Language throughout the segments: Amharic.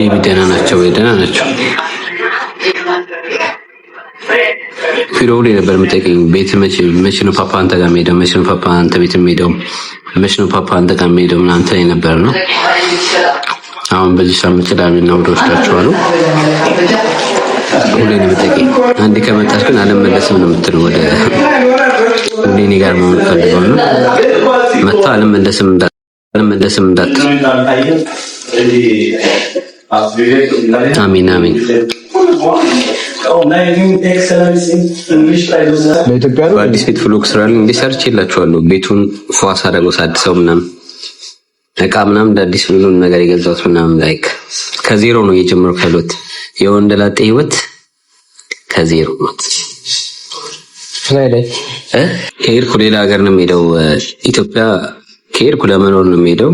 ደህና ናቸው ደህና ናቸው። ፊሮሪ ነበር የምጠይቀኝ ቤት መቼ ነው ፓፓ አንተ ጋር የምሄደው? መቼ ነው ፓፓ አንተ ቤት የምሄደው? መቼ ነው ፓፓ አንተ ጋር የምሄደው? ምናምን ትለኝ ነበር ነው። አሁን በዚህ ሳምንት ቅዳሜና እሑድ ወስዳችኋለሁ። ሁሌ ነው የምጠይቀኝ። አንዴ ከመጣች ግን አልመለስም ነው የምትለው። ወደ እኔ ጋር ነው የምፈልገው ነው መጣ አልመለስም እንዳት አሚን አሚን። በአዲስ ቤት ፍሎክ ስራ ላይ እንዲህ ሰርች የላችኋለሁ። ቤቱን ፏስ አደረገው ሳድሰው ምናምን እቃ ምናምን እንዳዲስ ሁሉን ነገር የገዛሁት ምናምን ላይክ ከዜሮ ነው የጀመርኩት ያሉት የወንድ ላጤ ህይወት ከዜሮ ነው። ከሄድኩ ሌላ ሀገር ነው የምሄደው። ኢትዮጵያ ከሄድኩ ለመኖር ነው የምሄደው።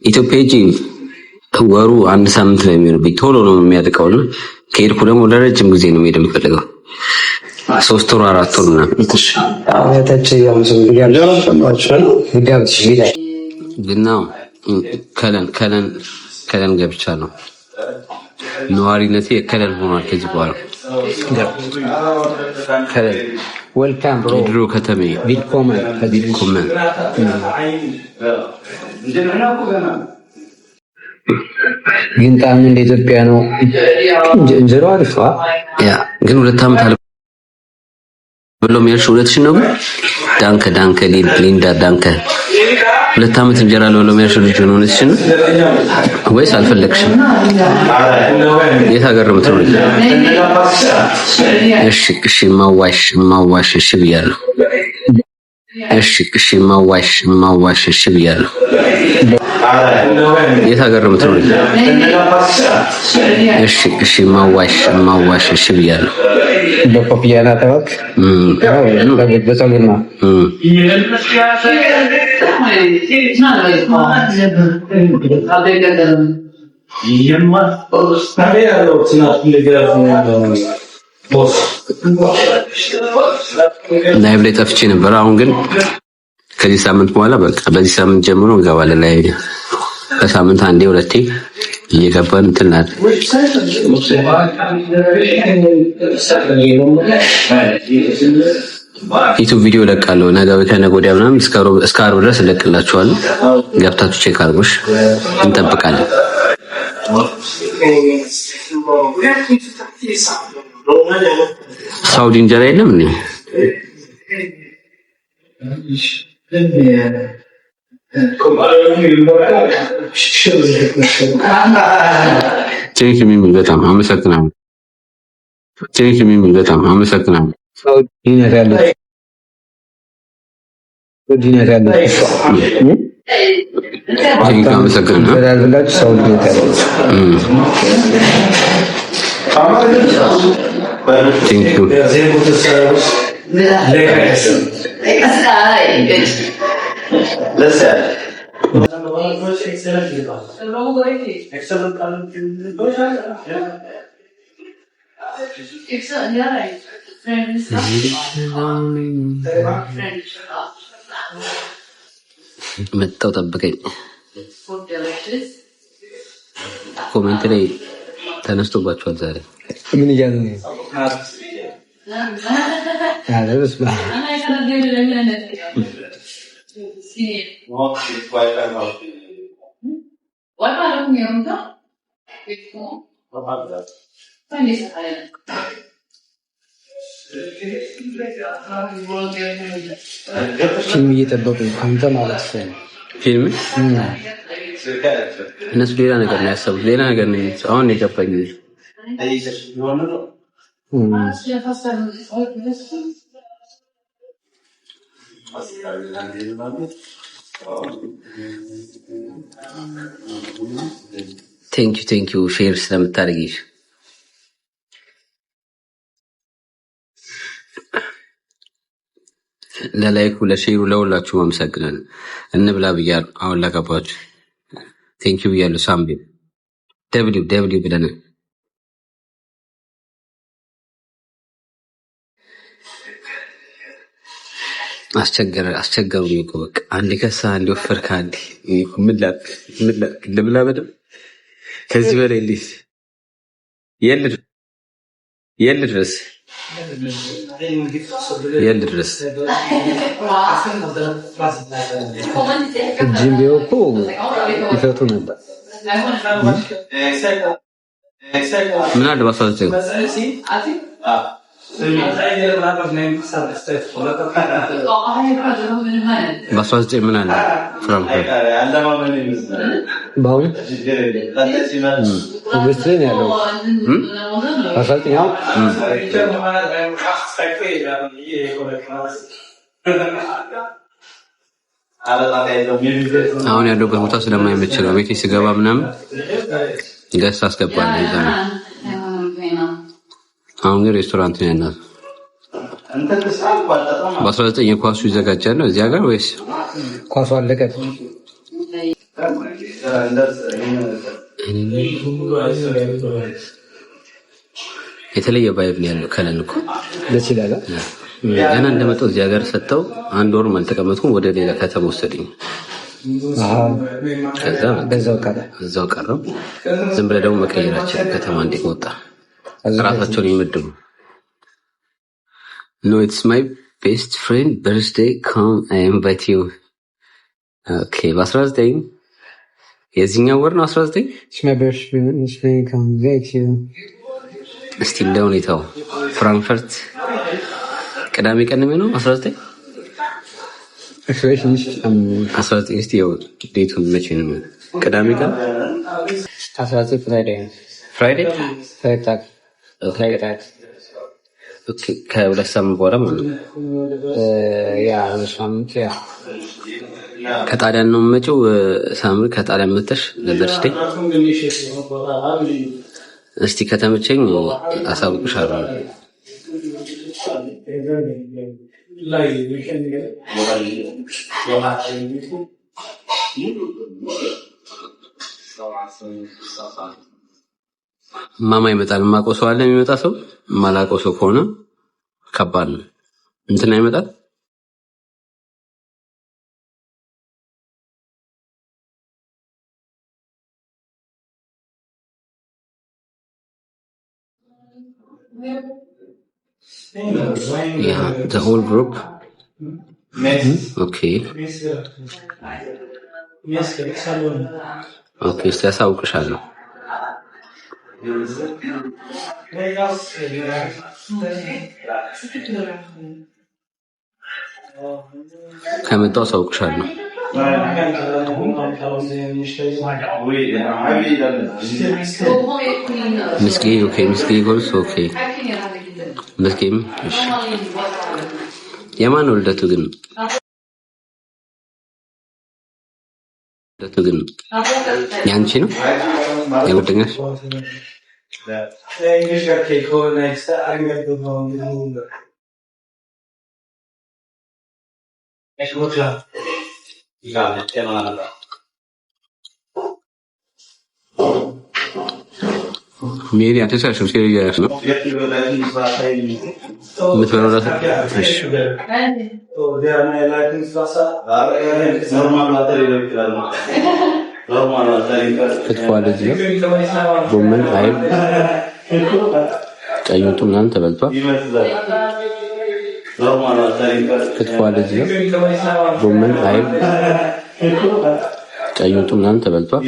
ኢትዮጵያ ሂጂ ወሩ አንድ ሳምንት ነው የሚሆንብኝ። ቶሎ ነው የሚያልቀው ነው። ከሄድኩ ደግሞ ለረጅም ጊዜ ነው የምሄደው የምፈልገው 3 ወር 4 ወር ምናምን። ግን ነው ከለን ገብቻለሁ። ነዋሪነቴ ከለን ሆኗል። ከዚህ በኋላ ከለን ዌልካም ብሮ ድሮ ከተሜ ቢልኮመን ግን ጣም እንደ ኢትዮጵያ ነው እንጀራ አሪፍ ያ ግን 2 ዓመት አለ ብሎ የሚያልሽ 2000 ነው። ዳንከ ሊንዳ ዳንከ 2 ዓመት እንጀራ ነው ብሎ የሚያልሽ ልጅ ነው 2000 ነው ወይስ አልፈለግሽም? የት ሀገር ነው የምትኖሪው? እሺ ማዋሽ እሺ ብያለሁ። እሺ ማዋሽ እሺ ብያለሁ። የት ሀገር ነው የምትኖሪው? እሺ ማዋሽ እሺ ብያለሁ። በኮፒያና ተወክ በጸጉርና ላይቭ ላይ ጠፍቼ ነበር። አሁን ግን ከዚህ ሳምንት በኋላ በቃ በዚህ ሳምንት ጀምሮ እንገባለን ላይ በሳምንት አንዴ ሁለቴ እየገባን እንትናል። ዩቲዩብ ቪዲዮ ለቃለሁ ነገ ከነገ ወዲያ ምናምን እስከ ዓርብ ድረስ እለቅላችኋለሁ። ገብታችሁ ቼክ አድርጉሽ። እንጠብቃለን። ሳውዲ እንጀራ የለም እንዴ? ቴንክ ዩ በጣም አመሰግናለሁ። ቴንክ ዩ በጣም አመሰግናለሁ። ሳውዲ መጣው ጠብቀኝ። ኮሜንት ላይ ተነስቶባችኋል ዛሬ ምን እያሉ ነው? ፊልም እየጠበቁ አንተ ማለት ነው። ፊልም እነሱ ሌላ ነገር ነው ያሰቡት፣ ሌላ ነገር ነው። አሁን የገባኝ ቴንክ ዩ ሼር ስለምታደርጊ። ለላይኩ ለሼሩ ለሁላችሁ አመሰግናለሁ። እንብላ ብያለሁ። አሁን ላገባችሁ ቴንክ ዩ ብያለሁ። ሳምቢ ደብሊው ብለናል። አስቸገሩኝ እኮ በቃ አንዴ ከሳ አንዴ ወፈርክ አንዴ ምን ላድርግ ልብላ በደምብ ከዚህ በላይ ልጅ የል ድረስ ጂምቢው እኮ ይፈቱ ነበር። ምን አለ በ19 ምን አለ ፍራንክፈርት በአሁኑ ውስጥን ያለው 19ኛው አሁን ያለበት ቦታ ስለማይመች ነው። ቤቴ ስገባ ምናምን ገስ አስገባለሁ እዛ ነው። አሁን ግን ሬስቶራንት ነው ያለው። በ19 ኳሱ ይዘጋጃል ነው እዚህ ሀገር ወይስ ኳሱ አለቀ? የተለየ ቫይብ ነው ያለው። ከለን እኮ ደስ ይላል። ገና እንደመጣሁ እዚህ ሀገር ሰጥተው አንድ ወር አልተቀመጥኩም። ወደ ሌላ ከተማ ወሰደኝ። ከዛ እዛው ቀረው። ዝም ብለህ ደግሞ መቀየራችን ከተማ እንዴት ወጣ? ራሳቸውን ይመድቡ። No, it's my best friend birthday. Come, I invite you. Okay, በ19 የዚህኛው ወር ነው 19? It's my best friend, come invite you. እስቲ እንደ ሁኔታው ፍራንክፈርት ቅዳሜ ቀን ነው 19? 19 እስቲ ያው ዴቱን መቼ ነው? ቅዳሜ ቀን 19 ፍራይዴ ኦኬ። ከሁለት ሳምንት በኋላ ማለት ነው። ከጣሊያን ነው የምመጪው። ሳምሪ ከጣሊያን መጥተሽ ለበርስዴ እስቲ ከተመቸኝ አሳውቅሻለሁ። ማማ ይመጣል። የማውቀው ሰው አለ የሚመጣ ሰው፣ የማላውቀው ሰው ከሆነ ከባድ ነው። እንትና ይመጣል። Yeah, the whole group. Okay. Okay, እስቲ አሳውቅሻለሁ። ከመጣሁ አሳውቅሻለሁ። ምስኪ ኦኬ፣ ምስኪ ጎልስ ኦኬ፣ ምስኪም እሺ። የማን ልደቱ ግን? ልደቱ ግን ያንቺ ነው የጓደኛሽ? ሜሪ አትሳሽም ሲሪየስ ነው የምትበላው ራሱ። እሺ ክትፎ አለ እዚህ ጋር ጎመን፣ አይብ፣ ቀይ ወጡ ምናምን ተበልቷል። ክትፎ አለ እዚህ ጋር ጎመን፣ አይብ፣ ቀይ ወጡ ምናምን ተበልቷል።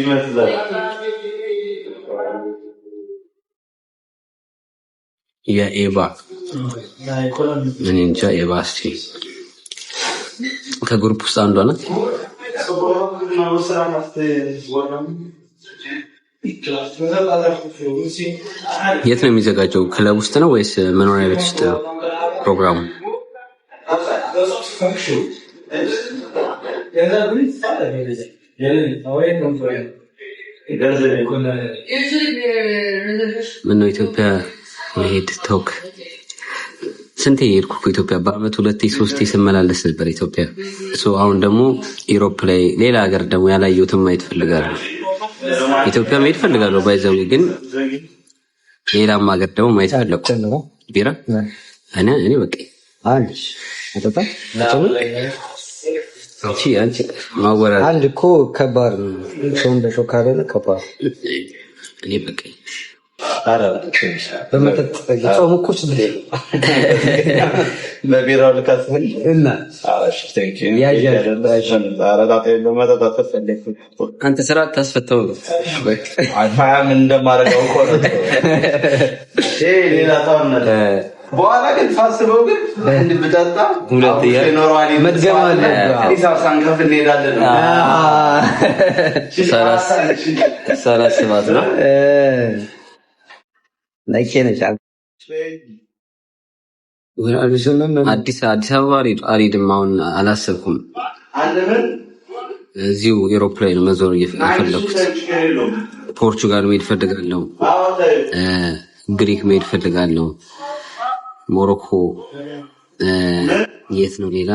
የኤባ እኔ እንጃ። ኤባ እስኪ ከግሩፕ ውስጥ አንዷ ናት። የት ነው የሚዘጋጀው? ክለብ ውስጥ ነው ወይስ መኖሪያ ቤት ውስጥ ነው ፕሮግራሙ? ምነው ኢትዮጵያ መሄድ ተውክ? ስንቴ ሄድኩ እኮ ኢትዮጵያ። በአመት 2-3 ስመላለስ ነበር ኢትዮጵያ። አሁን ደግሞ ኢሮፕ ላይ ሌላ ሀገር ደግሞ ያላየሁትን ማየት ፈልጋለሁ። ኢትዮጵያ መሄድ ፈልጋለሁ ባይዘው፣ ግን ሌላም ሀገር ደግሞ ማየት ፈለኩ። ቢራ እኔ በቃ አንቺ ማወራ አንድ እኮ ከባድ ነው። ሰው እንደሾካ አይደለ? ከባድ እኔ በቃ በመጠጥ ጾም እኮ ችግር በቢራው ልካስል እና አንተ ስራ ታስፈተው ምን እንደማደርገው እኮ ነው። ሌላ በኋላ ግን ሳስበው ግን እንድብጠጣ ሁለት ኖርማሊ መድገም አለ። ሂሳብ ሳንከፍል እንሄዳለን። ሰላሳ ሰባት ነው አዲስ አበባ አልሄድም። አሁን አላሰብኩም። እዚሁ ኤሮፕላን መዞር እየፈለኩት ፖርቹጋል መሄድ ፈልጋለሁ። ግሪክ መሄድ ፈልጋለሁ። ሞሮኮ፣ የት ነው ሌላ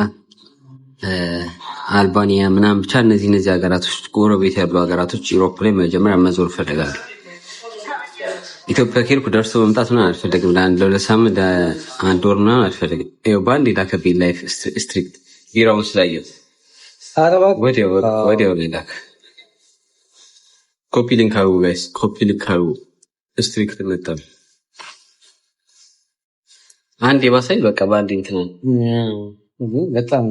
አልባኒያ ምናምን ብቻ እነዚህ ሀገራቶች ጎረቤት ያሉ ሀገራቶች ኤሮፕላን መጀመሪያ መዞር ፈልጋለሁ። ኢትዮጵያ ከሄድኩ ደርሶ መምጣት ምናምን አልፈልግም። ለሁለት ሳምንት አንድ ወር ምናምን አልፈልግም። በአንድ ላከብኝ ላይፍ ስትሪክት ቢራውን ስላየሁት ወዲያው ላክ ኮፒ ሊንክ አድርጉ ጋይስ፣ ኮፒ ሊንክ አድርጉ። ስትሪክት መጣ አንድ የባሳይ በቃ በአንድ እንትን በጣም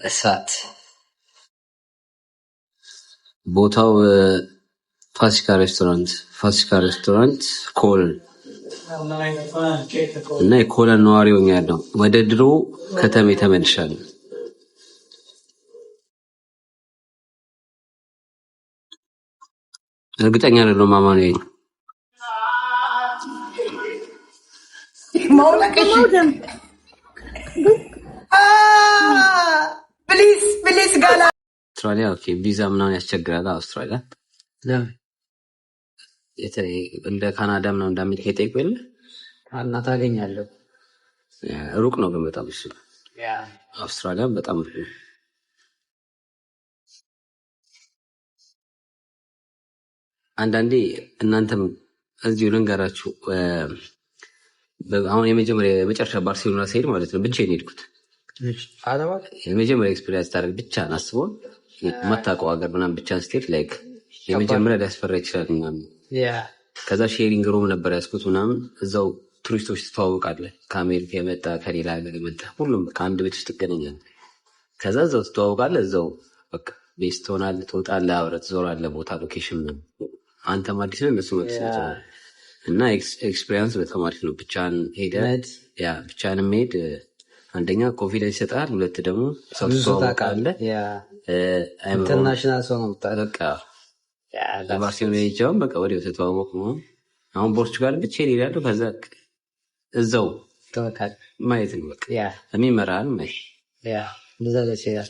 እሳት ቦታው ፋሲካ ሬስቶራንት ኮለን እና የኮለን ነዋሪ ሆኛለሁ። ወደ ድሮ ከተሜ ተመልሻለሁ። እርግጠኛ አይደለሁም አማኑኤል ፕሊዝ ጋላ አውስትራሊያ ኦኬ። ቪዛ ምናምን ያስቸግራል። አውስትራሊያ እንደ ካናዳ ምናምን እንደ አሜሪካ ይጠይቁ የለ እና ታገኛለህ። ሩቅ ነው ግን በጣም እሱ አውስትራሊያ በጣም ሩቅ ነው። አንዳንዴ እናንተም እዚሁ ልንገራችሁ። አሁን የመጨረሻ ባርሴሎና ሲሄድ ማለት ነው ብቻዬን ሄድኩት። የመጀመሪያ ኤክስፒሪየንስ ታደርግ ብቻህን አስበው የማታውቀው ሀገር ምናምን ብቻህን ስትሄድ ላይክ የመጀመሪያ ሊያስፈራ ይችላል ምናምን። ከዛ ሼሪንግ ሩም ነበር ያስኩት ምናምን። እዛው ቱሪስቶች ትተዋወቃለህ። ከአሜሪካ የመጣ ከሌላ ሀገር የመጣ ሁሉም ከአንድ ቤት ውስጥ ትገናኛለህ። ከዛ እዛው ትተዋወቃለህ። እዛው በቃ ቤት ትሆናለህ፣ ትወጣለህ፣ አብረህ ትዞራለህ። ቦታ ሎኬሽን ነው። አንተም አዲስ ነው እነሱ መጥተው እና ኤክስፒሪየንስ በጣም አሪፍ ነው። ብቻህን ሄደህ ብቻህን መሄድ አንደኛ ኮንፊደንስ ይሰጣል፣ ሁለት ደግሞ ሰው ትተዋወቃለህ። ኢንተርናሽናል ሰው ነው በቃ ባርሴሎና ሄጃውን በቃ ወዲያው ተተዋወቁ። አሁን ፖርቹጋል ብቻዬን እሄዳለሁ። ከዛ እዛው ማየት ነው በቃ የሚመራል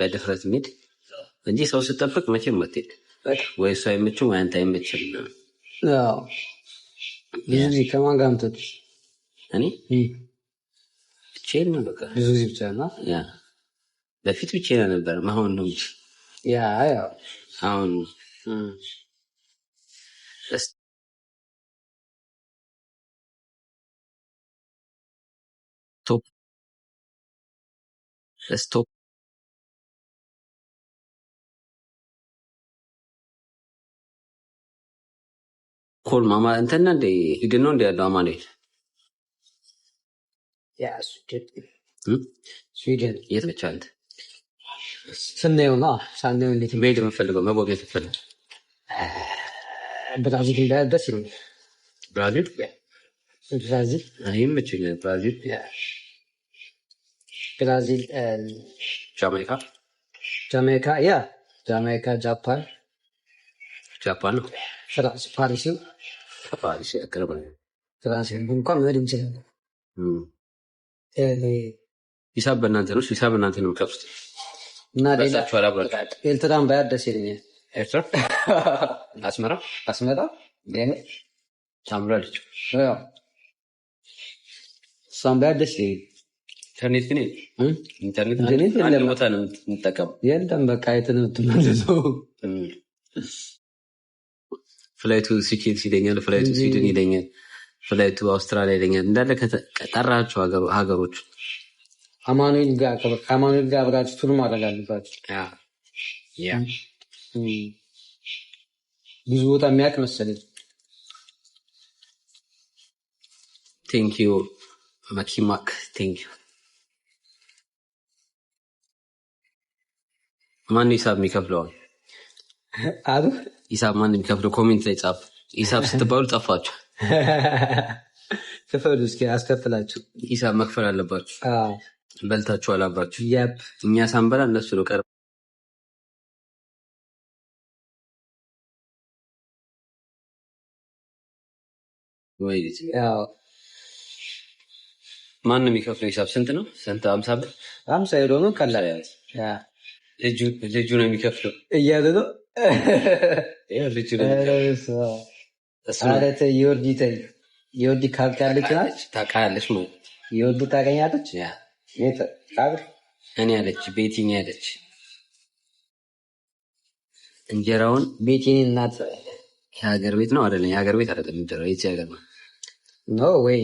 በድፍረት ሄድ እንጂ ሰው ስጠብቅ መቼም መትሄድ ወይ እሱ አይመችም ወይ አንተ አይመችም። ብዙ ጊዜ ከማን ጋር ምትወድ? እኔ ብቻዬን ነው በቃ ብዙ ጊዜ ብቻ ነው። በፊት ብቻዬን ነበር። አሁን ነው እንጂ አሁን ስቶፕ ኮል ማማ እንትና እንደ ሂድን ነው እንደ ያለው አማኑኤል ስዊድን የት ብቻ አንተ ስናየው ነው ሳናየው እንዴት መሄድ የምፈልገው መጎብኘት የምፈልገው ብራዚል እንዳለ ደስ ይለኛል። ብራዚል ይመቸኛል። ብራዚል ጃማይካ ጃፓን ነው። ፓሪስ ያቀርብ ነው። ፍራንስ እንኳን መሄድ እንችላለን። ሂሳብ በእናንተ ነው። ሂሳብ እናንተ ነው የምትከፍሉት እና ኤርትራን ባያት ደስ ይለኛል። ኤርትራ አስመራ ታምራለች። እሷን ባያት ደስ ይለኛል። ኢንተርኔት ግን ኢንተርኔት አንድ ቦታ ነው የምንጠቀመው። የለም በቃ የት ነው የምትመለሰው? ፍላይቱ ሲኬት ይለኛል፣ ፍላይቱ ስዊድን ይለኛል፣ ፍላይቱ አውስትራሊያ ይለኛል። እንዳለ ከጠራቸው ሀገሮች አማኑኤል ጋር አብራችሁ ቱር ማድረግ አለባችሁ። ብዙ ቦታ የሚያውቅ መሰለኝ። ቴንክ ዩ ማኪማክ ቴንክ ዩ። ማን ሂሳብ የሚከፍለው? አሉ ሂሳብ ማን የሚከፍለው? ኮሜንት ላይ ጻፍ። ሂሳብ ስትባሉ ጠፋችሁ። ክፈሉ እስኪ አስከፍላችሁ። ሂሳብ መክፈል አለባችሁ። በልታችሁ አላባችሁ። ያፕ እኛ ሳንበላ እነሱ ነው ቀር ወይ ያው ማን ነው የሚከፍለው? ሂሳብ ስንት ነው? ስንት? 50 ብር 50 ዩሮ ነው። ቀላል ያ ልጁ ነው የሚከፍለው እያለ ነው። ልጁ ነው የሚከፍለው። አረተ የወርዲ ካልካለች ናች ታውቃለች ማለት የወርዲ ታገኛለች። ያ እኔ ያለች ቤቲኒ ያለች እንጀራውን ቤቲኒ እናት የሀገር ቤት ነው አይደለም? የሀገር ቤት አይደለም እንጀራው የዚህ ሀገር ነው። ኖ ወይ